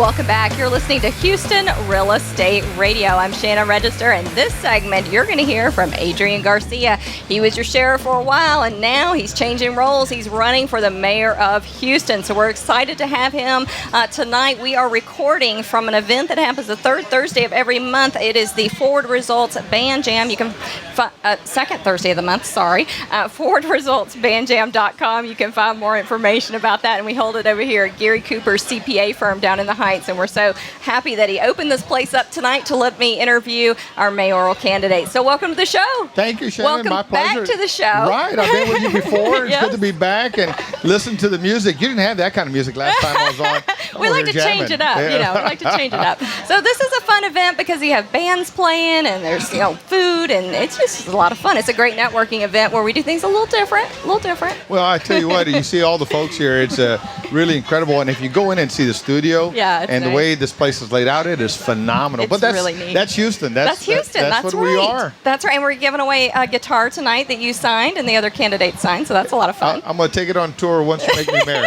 Welcome back. You're listening to Houston Real Estate Radio. I'm Shannon Register, and this segment you're going to hear from Adrian Garcia. He was your sheriff for a while, and now he's changing roles. He's running for the mayor of Houston, so we're excited to have him. Tonight we are recording from an event that happens the third Thursday of every month. It is the Forward Results Band Jam. You can second Thursday of the month, forwardresultsbandjam.com. You can find more information about that, and we hold it over here at Gary Cooper's CPA firm down in the Heights, and we're so happy that he opened this place up tonight to let me interview our mayoral candidate. So welcome to the show. Thank you, Shannon. Welcome My pleasure. back to the show. Right, I've been with you before. It's Yes. good to be back and listen to the music. You didn't have that kind of music last time I was on. We like to change it up, we like to change it up. So this is a fun event because you have bands playing and there's food, and it's just a lot of fun. It's a great networking event where we do things a little different. Well, I tell you what, you see all the folks here. It's really incredible. And if you go in and see the studio and the way this place is laid out, it is phenomenal. It's but that's really neat. That's Houston. That's Houston. That's what we are. That's right. And we're giving away a guitar tonight that you signed and the other candidates signed. So that's a lot of fun. I'm going to take it on tour once you make me mayor.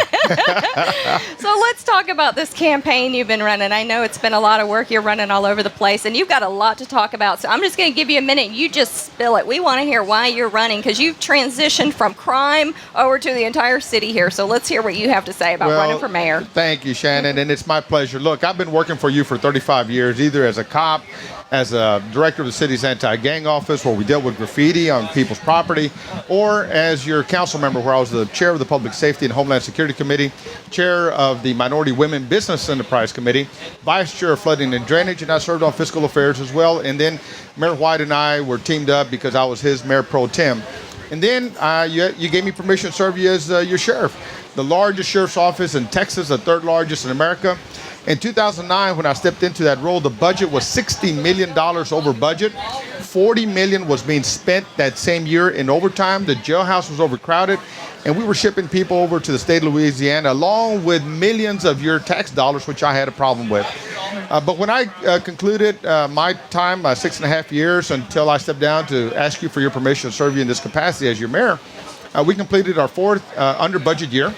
So let's talk about this campaign you've been running. I know it's been a lot of work. You're running all over the place, and you've got a lot to talk about. So I'm just going to give you a minute. You just spill it. We want to hear why you're running, because you've transitioned from crime over to the entire city here. So let's hear what you have to say about running for mayor. Thank you, Shannon, and it's my pleasure. Look, I've been working for you for 35 years, either as a cop, as a director of the city's anti-gang office, where we dealt with graffiti on people's property, or as your council member, where I was the chair of the Public Safety and Homeland Security Committee, chair of the Minority Women Business Enterprise Committee, vice chair of Flooding and Drainage, and I served on fiscal affairs as well. And then Mayor White and I were teamed up because I was his mayor pro tem. And then you gave me permission to serve you as your sheriff, the largest sheriff's office in Texas, the third largest in America. In 2009, when I stepped into that role, the budget was $60 million over budget. $40 million was being spent that same year in overtime. The jailhouse was overcrowded, and we were shipping people over to the state of Louisiana, along with millions of your tax dollars, which I had a problem with. But when I concluded my time, 6.5 years, until I stepped down to ask you for your permission to serve you in this capacity as your mayor, we completed our fourth under-budget year.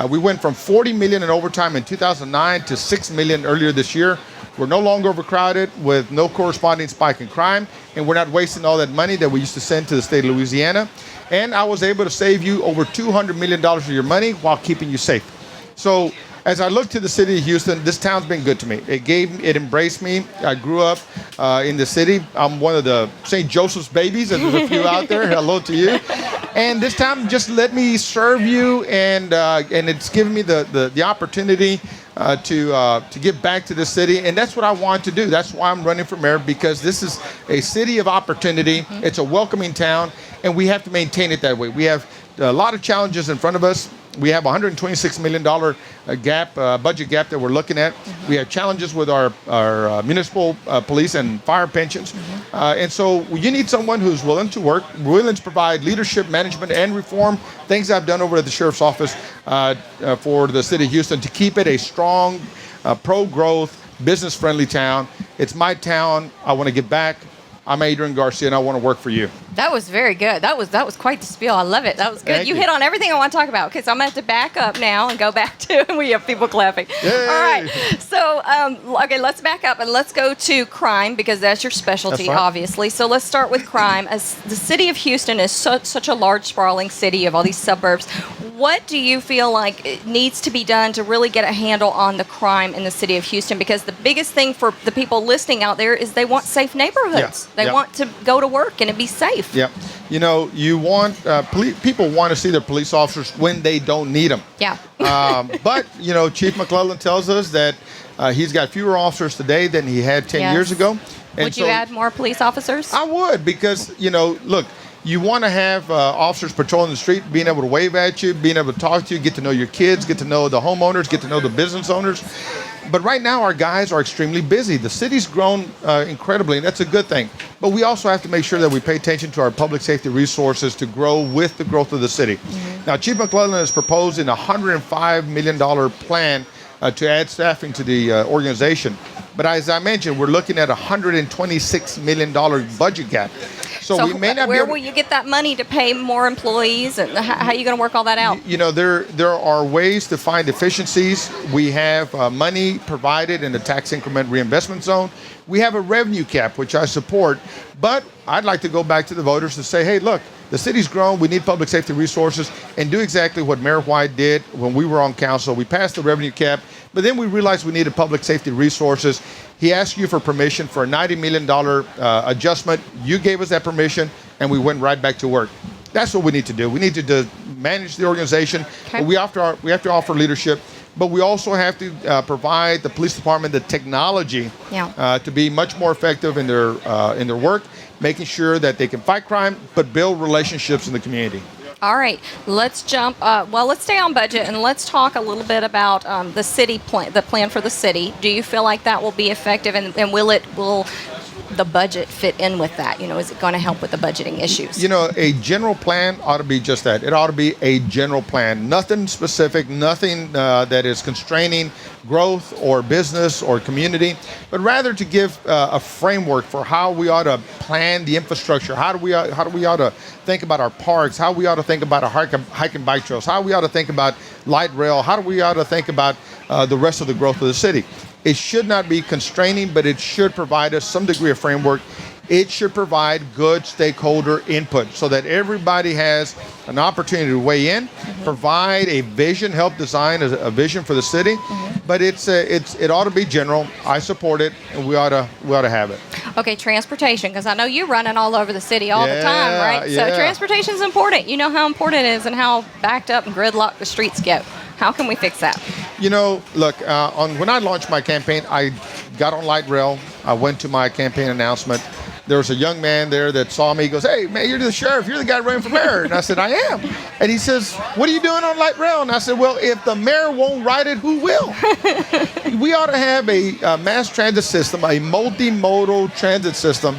We went from $40 million in overtime in 2009 to $6 million earlier this year. We're no longer overcrowded with no corresponding spike in crime, and we're not wasting all that money that we used to send to the state of Louisiana. And I was able to save you over $200 million of your money while keeping you safe. So as I look to the city of Houston, this town's been good to me. It embraced me. I grew up in the city. I'm one of the St. Joseph's babies, and there's a few out there. Hello to you. And this town just let me serve you, and it's given me the opportunity to give back to the city, and that's what I want to do. That's why I'm running for mayor, because this is a city of opportunity. Mm-hmm. It's a welcoming town, and we have to maintain it that way. We have a lot of challenges in front of us. We have a $126 million budget gap that we're looking at. Mm-hmm. We have challenges with our municipal police and fire pensions. Mm-hmm. And so you need someone who's willing to work, willing to provide leadership, management, and reform, things I've done over at the sheriff's office for the city of Houston to keep it a strong, pro-growth, business-friendly town. It's my town. I want to give back. I'm Adrian Garcia, and I want to work for you. That was very good. That was quite the spiel. I love it. That was good. Thank you. Hit on everything I want to talk about, because I'm going to have to back up now and go back to, we have people clapping. Yay. All right. So, okay, let's back up and let's go to crime, because that's your specialty, That's right. obviously. So let's start with crime. As the city of Houston is such a large, sprawling city of all these suburbs, what do you feel like it needs to be done to really get a handle on the crime in the city of Houston? Because the biggest thing for the people listening out there is they want safe neighborhoods. Yeah. They Yeah. want to go to work and it be safe. Yep. You want people want to see their police officers when they don't need them. Yeah. But Chief McClellan tells us that he's got fewer officers today than he had 10 years ago. And would you add more police officers? I would, because look, you want to have officers patrolling the street, being able to wave at you, being able to talk to you, get to know your kids, get to know the homeowners, get to know the business owners. But right now, our guys are extremely busy. The city's grown incredibly, and that's a good thing. But we also have to make sure that we pay attention to our public safety resources to grow with the growth of the city. Mm-hmm. Now, Chief McClellan is proposing a $105 million plan to add staffing to the organization. But as I mentioned, we're looking at a $126 million budget gap. So we may not be where able will you get that money to pay more employees, and how are you going to work all that out? There are ways to find efficiencies. We have money provided in the tax increment reinvestment zone. We have a revenue cap, which I support, but I'd like to go back to the voters to say, hey, look, the city's grown. We need public safety resources, and do exactly what Mayor White did when we were on council. We passed the revenue cap, but then we realized we needed public safety resources. He asked you for permission for a $90 million adjustment. You gave us that permission, and we went right back to work. That's what we need to do. We need to manage the organization. Okay. We have to offer leadership, but we also have to provide the police department the technology to be much more effective in their work, making sure that they can fight crime, but build relationships in the community. All right, let's jump. Let's stay on budget and let's talk a little bit about the city plan, the plan for the city. Do you feel like that will be effective, and will the budget fit in with that? Is it going to help with the budgeting issues? A general plan ought to be just that. It ought to be a general plan. Nothing specific, nothing that is constraining growth or business or community, but rather to give a framework for how we ought to plan the infrastructure. How do we ought to think about our parks? How we ought to think about our hike and bike trails? How we ought to think about light rail? How do we ought to think about the rest of the growth of the city? It should not be constraining, but it should provide us some degree of framework. It should provide good stakeholder input so that everybody has an opportunity to weigh in, provide a vision, help design a vision for the city. But it ought to be general. I support it, and we ought to have it. Okay, transportation, because I know you're running all over the city all the time, right? So transportation is important. You know how important it is and how backed up and gridlocked the streets get. How can we fix that? Look, when I launched my campaign, I got on light rail. I went to my campaign announcement. There was a young man there that saw me. He goes, "Hey, man, you're the sheriff. You're the guy running for mayor." And I said, "I am." And he says, "What are you doing on light rail?" And I said, "Well, if the mayor won't ride it, who will?" We ought to have a mass transit system, a multimodal transit system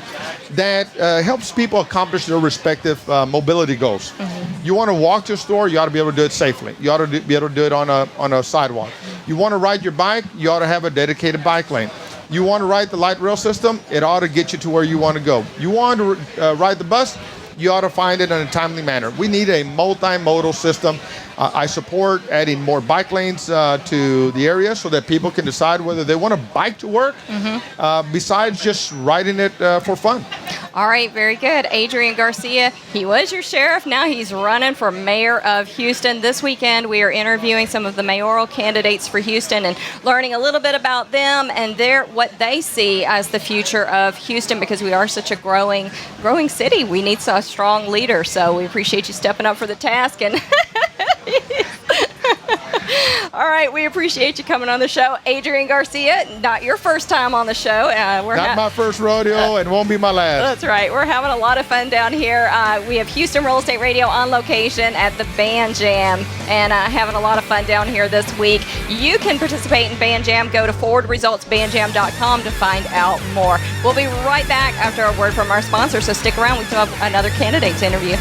that helps people accomplish their respective mobility goals. You want to walk to a store, you ought to be able to do it safely. You ought to be able to do it on a sidewalk. You want to ride your bike, you ought to have a dedicated bike lane. You want to ride the light rail system, it ought to get you to where you want to go. You want to ride the bus, you ought to find it in a timely manner. We need a multimodal system. I support adding more bike lanes to the area so that people can decide whether they want to bike to work besides just riding it for fun. All right, very good. Adrian Garcia, he was your sheriff. Now he's running for mayor of Houston. This weekend, we are interviewing some of the mayoral candidates for Houston and learning a little bit about them and what they see as the future of Houston, because we are such a growing city. We need a strong leader. So we appreciate you stepping up for the task. And all right, we appreciate you coming on the show. Adrian Garcia, not your first time on the show. Not my first rodeo, and won't be my last. That's right. We're having a lot of fun down here. We have Houston Real Estate Radio on location at the Band Jam, and having a lot of fun down here this week. You can participate in Band Jam. Go to forwardresultsbandjam.com to find out more. We'll be right back after a word from our sponsor, so stick around. We still have another candidate to interview.